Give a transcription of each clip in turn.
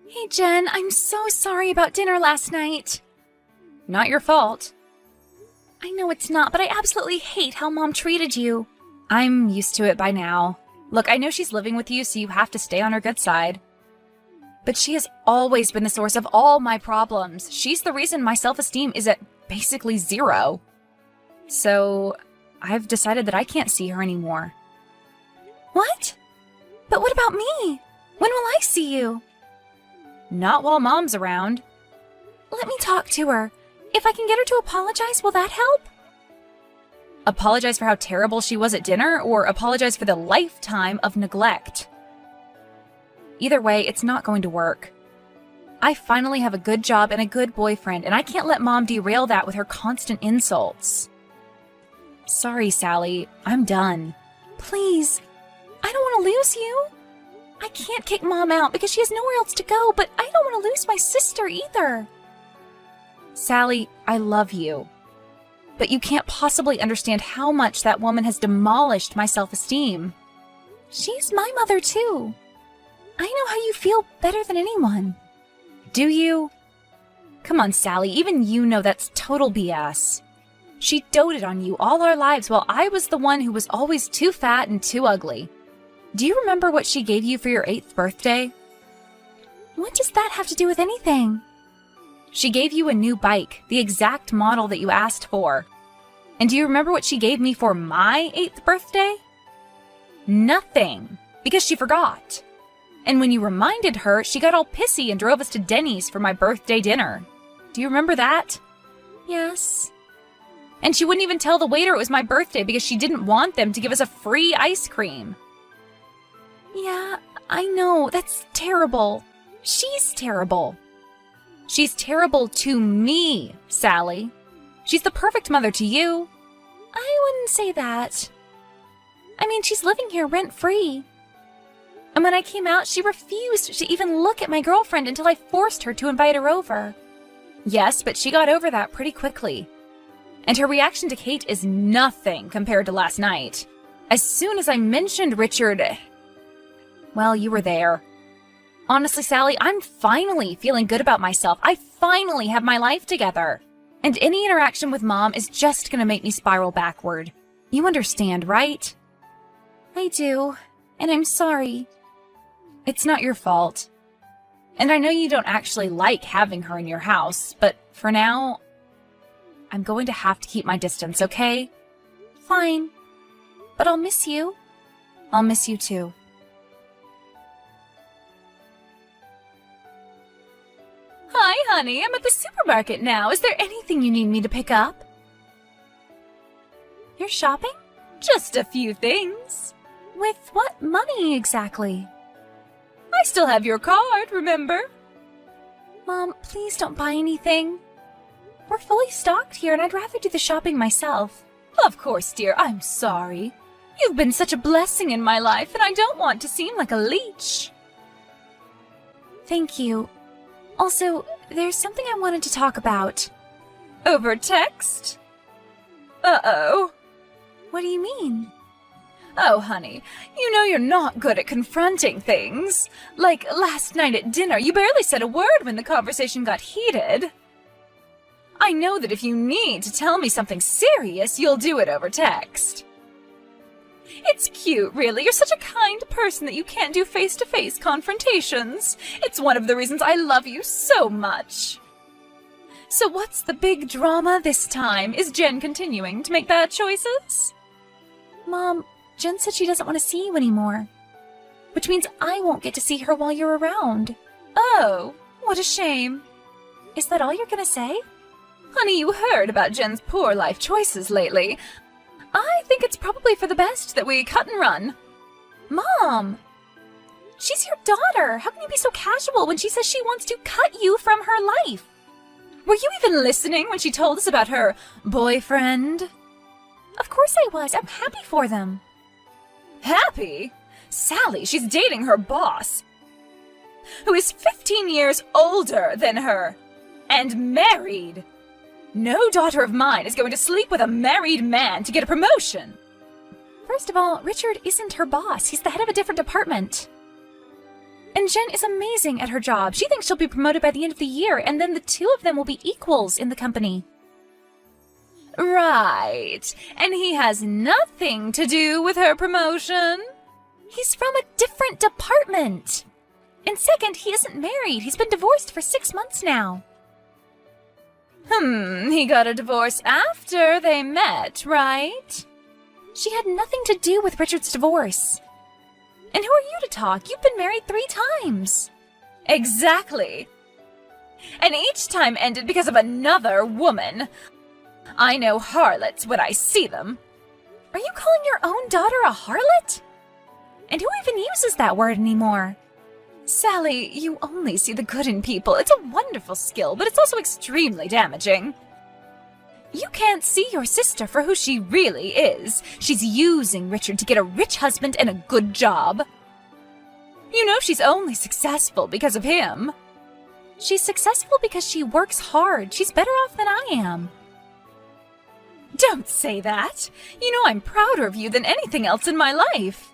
Hey, Jen, I'm so sorry about dinner last night. Not your fault. I know it's not, but I absolutely hate how Mom treated you. I'm used to it by now. Look, I know she's living with you, so you have to stay on her good side. But she has always been the source of all my problems. She's the reason my self-esteem is at basically 0. So, I've decided that I can't see her anymore. What? But what about me? When will I see you? Not while Mom's around. Let me talk to her. If I can get her to apologize, will that help? Apologize for how terrible she was at dinner, or apologize for the lifetime of neglect? Either way, it's not going to work. I finally have a good job and a good boyfriend, and I can't let Mom derail that with her constant insults. Sorry, Sally. I'm done. Please. I don't want to lose you. I can't kick Mom out because she has nowhere else to go, but I don't want to lose my sister either. Sally, I love you. But you can't possibly understand how much that woman has demolished my self-esteem. She's my mother, too. I know how you feel better than anyone. Do you? Come on, Sally, even you know that's total BS. She doted on you all our lives while I was the one who was always too fat and too ugly. Do you remember what she gave you for your 8th birthday? What does that have to do with anything? She gave you a new bike, the exact model that you asked for. And do you remember what she gave me for my 8th birthday? Nothing, because she forgot. And when you reminded her, she got all pissy and drove us to Denny's for my birthday dinner. Do you remember that? Yes. And she wouldn't even tell the waiter it was my birthday because she didn't want them to give us a free ice cream. Yeah, I know, that's terrible. She's terrible. She's terrible to me, Sally. She's the perfect mother to you. I wouldn't say that. I mean, she's living here rent-free. And when I came out, she refused to even look at my girlfriend until I forced her to invite her over. Yes, but she got over that pretty quickly. And her reaction to Kate is nothing compared to last night. As soon as I mentioned Richard... Well, you were there. Honestly, Sally, I'm finally feeling good about myself. I finally have my life together. And any interaction with Mom is just gonna make me spiral backward. You understand, right? I do. And I'm sorry. It's not your fault. And I know you don't actually like having her in your house, but for now, I'm going to have to keep my distance, okay? Fine. But I'll miss you. I'll miss you too. Hi, honey. I'm at the supermarket now. Is there anything you need me to pick up? You're shopping? Just a few things. With what money exactly? I still have your card, remember? Mom, please don't buy anything. We're fully stocked here, and I'd rather do the shopping myself. Of course, dear. I'm sorry. You've been such a blessing in my life, and I don't want to seem like a leech. Thank you. Also, there's something I wanted to talk about. Over text? Uh-oh. What do you mean? Oh, honey, you know you're not good at confronting things. Like last night at dinner, you barely said a word when the conversation got heated. I know that if you need to tell me something serious, you'll do it over text. It's cute, really. You're such a kind person that you can't do face-to-face confrontations. It's one of the reasons I love you so much. So what's the big drama this time? Is Jen continuing to make bad choices? Mom, Jen said she doesn't want to see you anymore. Which means I won't get to see her while you're around. Oh, what a shame. Is that all you're gonna say? Honey, you heard about Jen's poor life choices lately. I think it's probably for the best that we cut and run. Mom! She's your daughter. How can you be so casual when she says she wants to cut you from her life? Were you even listening when she told us about her boyfriend? Of course I was. I'm happy for them. Happy? Sally, she's dating her boss, who is 15 years older than her, and married. No daughter of mine is going to sleep with a married man to get a promotion. First of all, Richard isn't her boss. He's the head of a different department. And Jen is amazing at her job. She thinks she'll be promoted by the end of the year, and then the two of them will be equals in the company. Right. And he has nothing to do with her promotion. He's from a different department. And second, he isn't married. He's been divorced for 6 months now. He got a divorce after they met, right? She had nothing to do with Richard's divorce. And who are you to talk? You've been married 3 times. Exactly. And each time ended because of another woman. I know harlots when I see them. Are you calling your own daughter a harlot? And who even uses that word anymore? Sally, you only see the good in people. It's a wonderful skill, but it's also extremely damaging. You can't see your sister for who she really is. She's using Richard to get a rich husband and a good job. You know she's only successful because of him. She's successful because she works hard. She's better off than I am. Don't say that. You know I'm prouder of you than anything else in my life.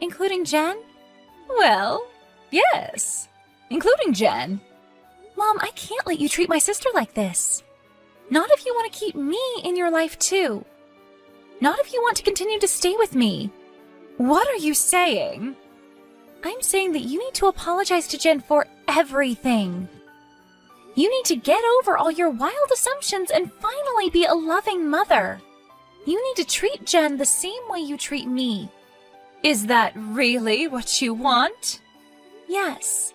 Including Jen? Well, yes. Including Jen. Mom, I can't let you treat my sister like this. Not if you want to keep me in your life too. Not if you want to continue to stay with me. What are you saying? I'm saying that you need to apologize to Jen for everything. You need to get over all your wild assumptions and finally be a loving mother. You need to treat Jen the same way you treat me. Is that really what you want? Yes.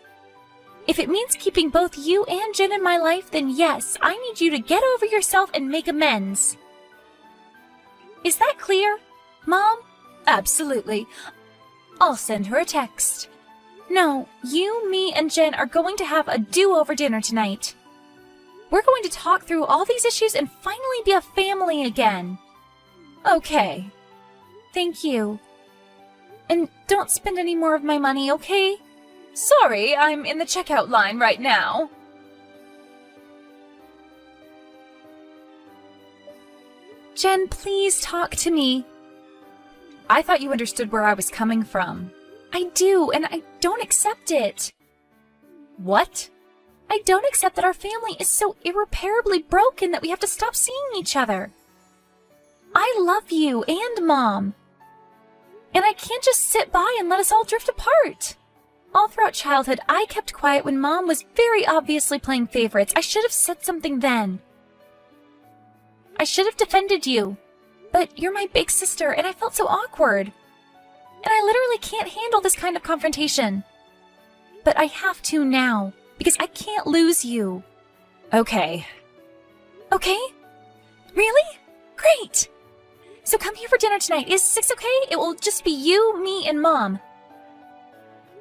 If it means keeping both you and Jen in my life, then yes, I need you to get over yourself and make amends. Is that clear, Mom? Absolutely. I'll send her a text. No, you, me, and Jen are going to have a do-over dinner tonight. We're going to talk through all these issues and finally be a family again. Okay. Thank you. And don't spend any more of my money, okay? Sorry, I'm in the checkout line right now. Jen, please talk to me. I thought you understood where I was coming from. I do, and I don't accept it. What? I don't accept that our family is so irreparably broken that we have to stop seeing each other. I love you and Mom. And I can't just sit by and let us all drift apart. All throughout childhood, I kept quiet when Mom was very obviously playing favorites. I should have said something then. I should have defended you. But you're my big sister, and I felt so awkward. And I literally can't handle this kind of confrontation. But I have to now, because I can't lose you. Okay. Okay? Really? Great! So come here for dinner tonight. Is 6 okay? It will just be you, me, and Mom.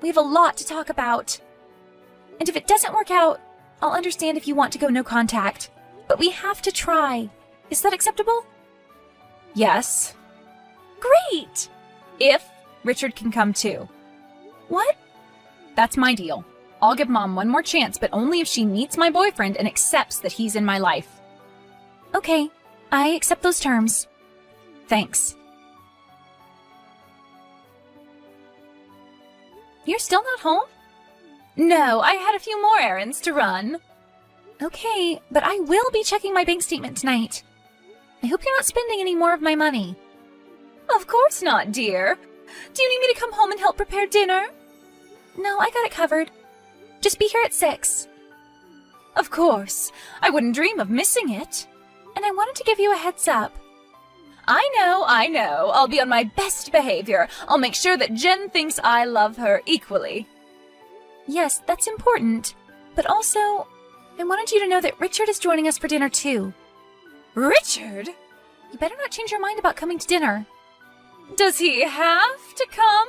We have a lot to talk about. And if it doesn't work out, I'll understand if you want to go no contact. But we have to try. Is that acceptable? Yes. Great! If Richard can come too. What? That's my deal. I'll give Mom one more chance, but only if she meets my boyfriend and accepts that he's in my life. Okay, I accept those terms. Thanks. You're still not home? No, I had a few more errands to run. Okay, but I will be checking my bank statement tonight. I hope you're not spending any more of my money. Of course not, dear. Do you need me to come home and help prepare dinner? No, I got it covered. Just be here at 6. Of course. I wouldn't dream of missing it. And I wanted to give you a heads up. I know. I'll be on my best behavior. I'll make sure that Jen thinks I love her equally. Yes, that's important. But also, I wanted you to know that Richard is joining us for dinner too. Richard? You better not change your mind about coming to dinner. Does he have to come?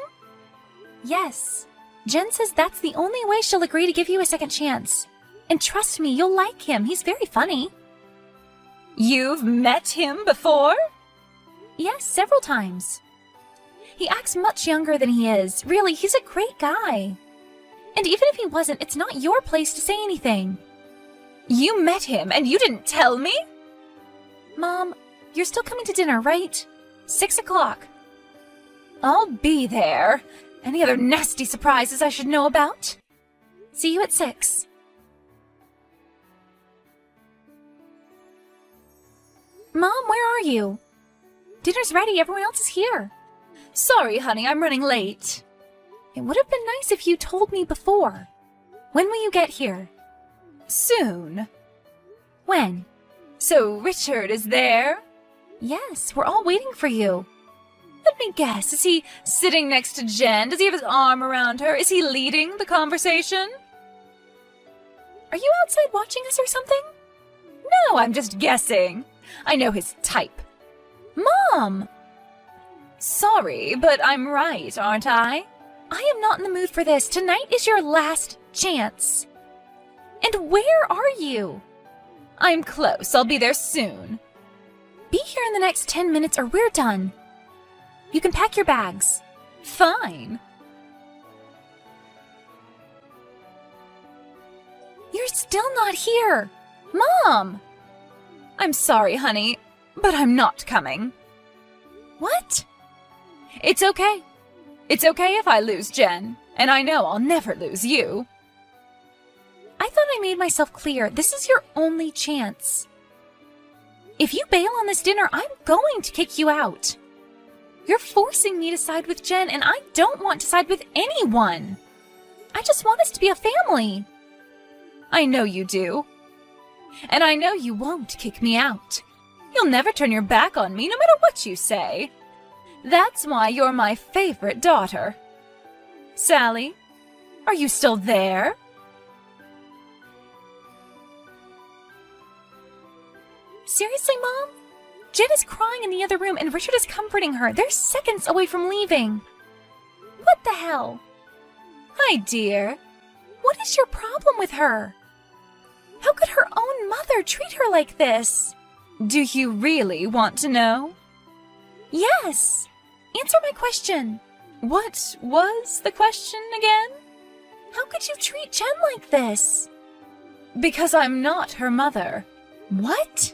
Yes. Jen says that's the only way she'll agree to give you a second chance. And trust me, you'll like him. He's very funny. You've met him before? Yes, several times. He acts much younger than he is. Really, he's a great guy. And even if he wasn't, it's not your place to say anything. You met him and you didn't tell me? Mom, you're still coming to dinner, right? 6 o'clock. I'll be there. Any other nasty surprises I should know about? See you at 6. Mom, where are you? Dinner's ready, everyone else is here. Sorry, honey, I'm running late. It would have been nice if you told me before. When will you get here? Soon. When? So Richard is there? Yes, we're all waiting for you. Let me guess, is he sitting next to Jen? Does he have his arm around her? Is he leading the conversation? Are you outside watching us or something? No, I'm just guessing. I know his type. Mom! Sorry, but I'm right, aren't I? I am not in the mood for this. Tonight is your last chance. And where are you? I'm close. I'll be there soon. Be here in the next 10 minutes or we're done. You can pack your bags. Fine. You're still not here. Mom! I'm sorry, honey, but I'm not coming. What? It's okay. It's okay if I lose Jen, and I know I'll never lose you. I thought I made myself clear. This is your only chance. If you bail on this dinner, I'm going to kick you out. You're forcing me to side with Jen, and I don't want to side with anyone. I just want us to be a family. I know you do. And I know you won't kick me out. You'll never turn your back on me, no matter what you say. That's why you're my favorite daughter. Sally, are you still there? Seriously, Mom? Jen is crying in the other room and Richard is comforting her. They're seconds away from leaving. What the hell? Hi, dear. What is your problem with her? How could her own mother treat her like this? Do you really want to know? Yes. Answer my question. What was the question again? How could you treat Jen like this? Because I'm not her mother. What?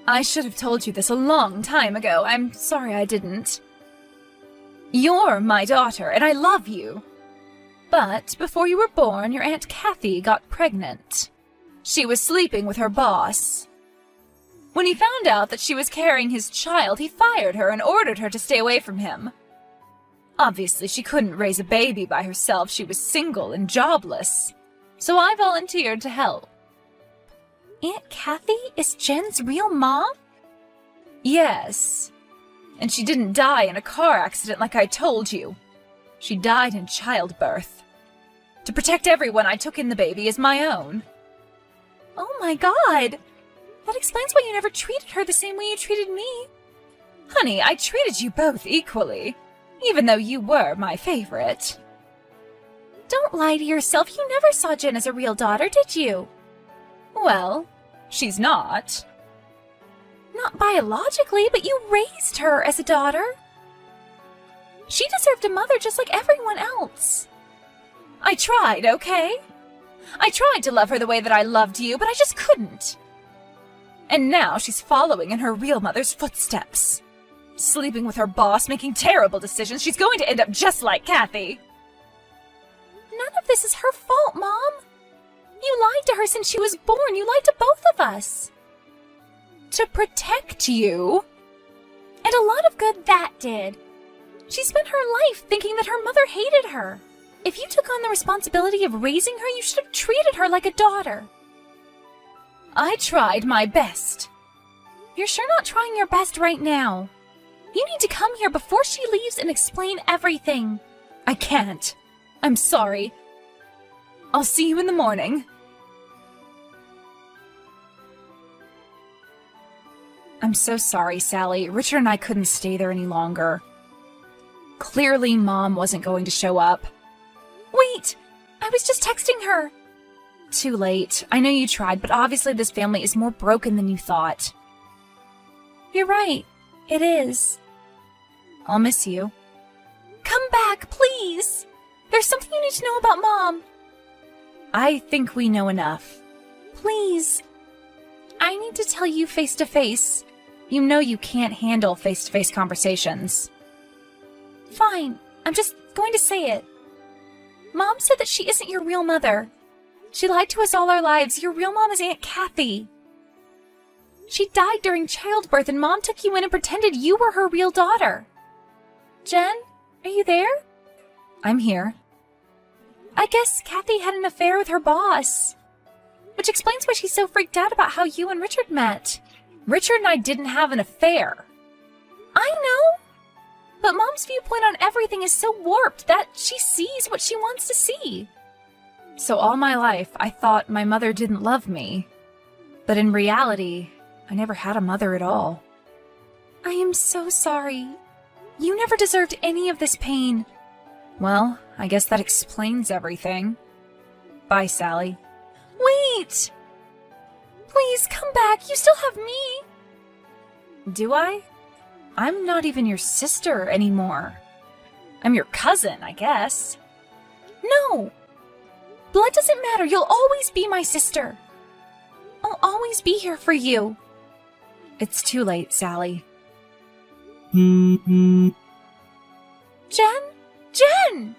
I should have told you this a long time ago. I'm sorry I didn't. You're my daughter, and I love you. But before you were born, your Aunt Kathy got pregnant. She was sleeping with her boss. When he found out that she was carrying his child, he fired her and ordered her to stay away from him. Obviously, she couldn't raise a baby by herself. She was single and jobless. So I volunteered to help. Aunt Kathy is Jen's real mom? Yes. And she didn't die in a car accident like I told you. She died in childbirth. To protect everyone, I took in the baby as my own. Oh my God! That explains why you never treated her the same way you treated me. Honey, I treated you both equally, even though you were my favorite. Don't lie to yourself. You never saw Jen as a real daughter, did you? Well, she's not. Not biologically, but you raised her as a daughter. She deserved a mother just like everyone else. I tried, okay? I tried to love her the way that I loved you, but I just couldn't. And now she's following in her real mother's footsteps. Sleeping with her boss, making terrible decisions. She's going to end up just like Kathy. None of this is her fault, Mom. You lied to her since she was born. You lied to both of us. To protect you. And a lot of good that did. She spent her life thinking that her mother hated her. If you took on the responsibility of raising her, you should have treated her like a daughter. I tried my best. You're sure not trying your best right now. You need to come here before she leaves and explain everything. I can't. I'm sorry. I'll see you in the morning. I'm so sorry, Sally. Richard and I couldn't stay there any longer. Clearly, Mom wasn't going to show up. Wait! I was just texting her! Too late. I know you tried, but obviously this family is more broken than you thought. You're right. It is. I'll miss you. Come back, please! There's something you need to know about Mom. I think we know enough. Please. I need to tell you face to face. You know you can't handle face-to-face conversations. Fine. I'm just going to say it. Mom said that she isn't your real mother. She lied to us all our lives. Your real mom is Aunt Kathy. She died during childbirth and Mom took you in and pretended you were her real daughter. Jen, are you there? I'm here. I guess Kathy had an affair with her boss. Which explains why she's so freaked out about how you and Richard met. Richard and I didn't have an affair. I know. But Mom's viewpoint on everything is so warped that she sees what she wants to see. So all my life, I thought my mother didn't love me. But in reality, I never had a mother at all. I am so sorry. You never deserved any of this pain. Well, I guess that explains everything. Bye, Sally. Wait! Please, come back. You still have me. Do I? I'm not even your sister anymore. I'm your cousin, I guess. No! Blood doesn't matter. You'll always be my sister. I'll always be here for you. It's too late, Sally. Jen? Jen!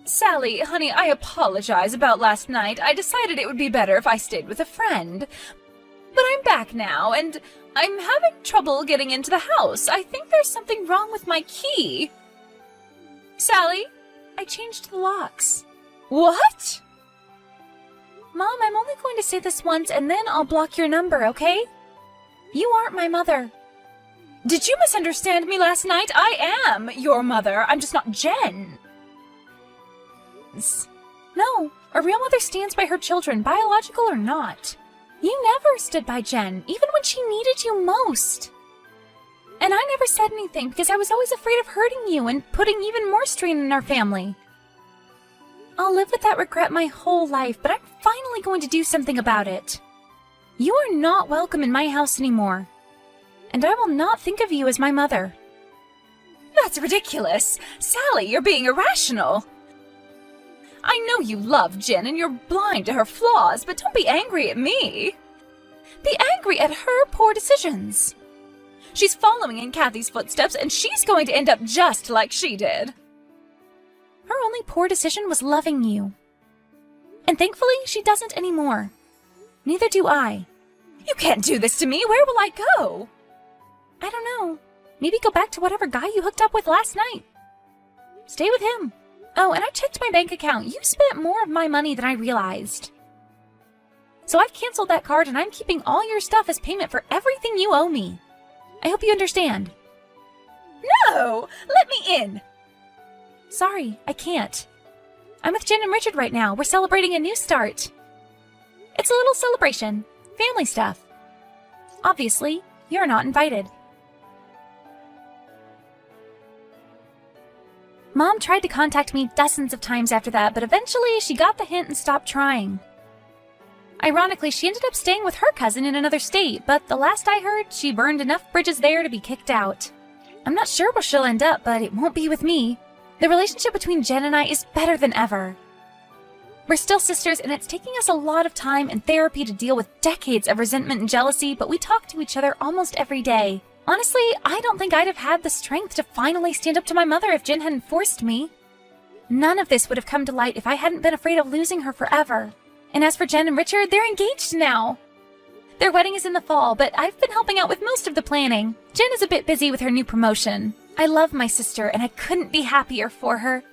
Sally, honey, I apologize about last night. I decided it would be better if I stayed with a friend. But I'm back now, and I'm having trouble getting into the house. I think there's something wrong with my key. Sally, I changed the locks. What? Mom, I'm only going to say this once, and then I'll block your number, okay? You aren't my mother. Did you misunderstand me last night? I am your mother. I'm just not Jen. No, a real mother stands by her children, biological or not. You never stood by Jen, even when she needed you most. And I never said anything because I was always afraid of hurting you and putting even more strain on our family. I'll live with that regret my whole life, but I'm finally going to do something about it. You are not welcome in my house anymore. And I will not think of you as my mother. That's ridiculous. Sally, you're being irrational. I know you love Jen and you're blind to her flaws, but don't be angry at me. Be angry at her poor decisions. She's following in Kathy's footsteps, and she's going to end up just like she did. Her only poor decision was loving you. And thankfully, she doesn't anymore. Neither do I. You can't do this to me. Where will I go? I don't know. Maybe go back to whatever guy you hooked up with last night. Stay with him. Oh, and I checked my bank account. You spent more of my money than I realized. So I've canceled that card and I'm keeping all your stuff as payment for everything you owe me. I hope you understand. No! Let me in! Sorry, I can't. I'm with Jen and Richard right now. We're celebrating a new start. It's a little celebration. Family stuff. Obviously, you're not invited. Mom tried to contact me dozens of times after that, but eventually she got the hint and stopped trying. Ironically, she ended up staying with her cousin in another state, but the last I heard, she burned enough bridges there to be kicked out. I'm not sure where she'll end up, but it won't be with me. The relationship between Jen and I is better than ever. We're still sisters, and it's taking us a lot of time and therapy to deal with decades of resentment and jealousy, but we talk to each other almost every day. Honestly, I don't think I'd have had the strength to finally stand up to my mother if Jen hadn't forced me. None of this would have come to light if I hadn't been afraid of losing her forever. And as for Jen and Richard, they're engaged now. Their wedding is in the fall, but I've been helping out with most of the planning. Jen is a bit busy with her new promotion. I love my sister, and I couldn't be happier for her.